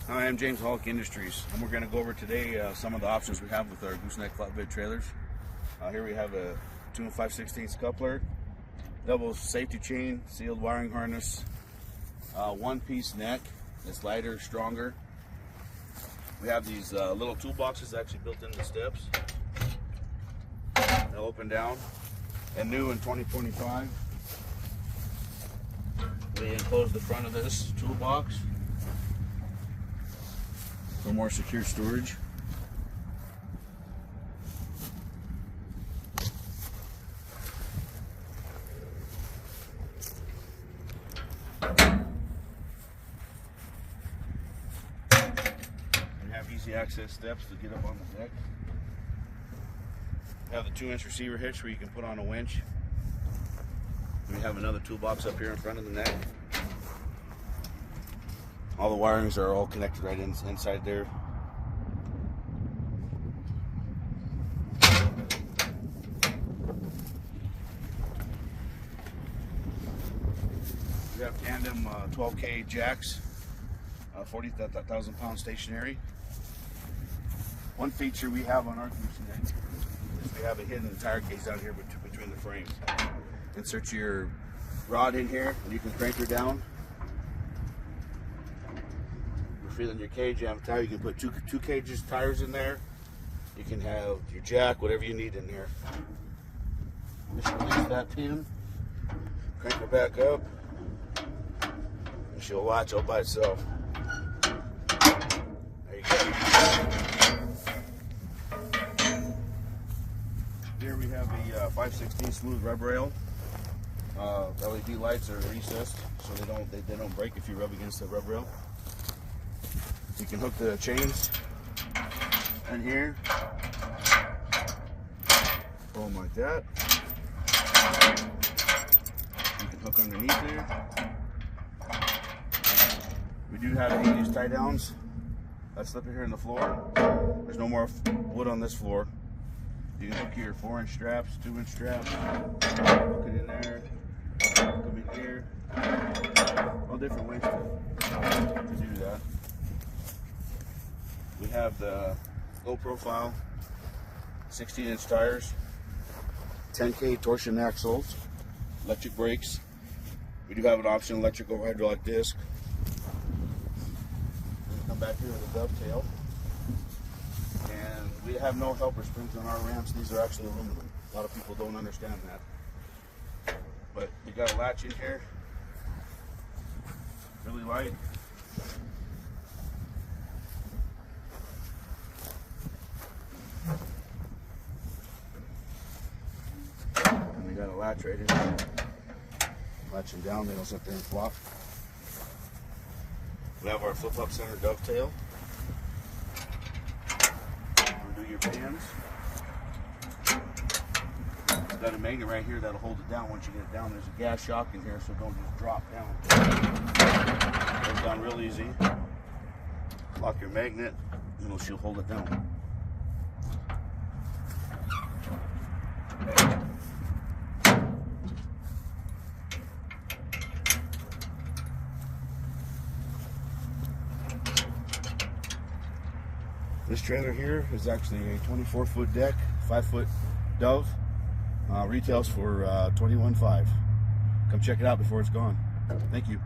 Hi, I'm James, AULICK Industries, and we're going to go over today some of the options we have with our Gooseneck flatbed trailers. Here we have a 2 5/16 coupler, double safety chain, sealed wiring harness, one-piece neck that's lighter, stronger. We have these little toolboxes actually built into the steps. They'll open down, and new in 2025. We enclose the front of this toolbox for more secure storage. We have easy access steps to get up on the deck. We have the 2-inch receiver hitch where you can put on a winch. We have another toolbox up here in front of the neck. All the wirings are all connected right inside there. We have Tandem 12K jacks, 40,000 pound stationary. One feature we have on our Gooseneck is we have a hidden tire case out here between the frames. Insert your rod in here and you can crank her down. Feeling your cage, you have a tire, you can put two cages tires in there. You can have your jack, whatever you need in there. Just release that pin, crank her back up, and she'll latch all by itself. There you go. Here we have the 5/16 smooth rub rail. LED lights are recessed so they don't break if you rub against the rub rail. You can hook the chains in here, boom, like that. You can hook underneath there. We do have 8-inch tie downs. That's slipping here in the floor. There's no more wood on this floor. You can hook your 4-inch straps, 2-inch straps, hook it in there, hook them in here. All different ways to do that. We have the low profile 16-inch tires, 10K torsion axles, electric brakes. We do have an option electrical hydraulic disc. We come back here with a dovetail. And we have no helper springs on our ramps. These are actually aluminum. A lot of people don't understand that. But you got a latch in here, really light. Got a latch right in there. Latch them down, they don't sit there and flop. We have our flip-up center dovetail. Undo your bands. It's got a magnet right here that'll hold it down. Once you get it down, there's a gas shock in here, so don't just drop down. Goes down real easy. Lock your magnet, and she'll hold it down. This trailer here is actually a 24-foot deck, 5-foot dove. Retails for $21,500. Come check it out before it's gone. Thank you.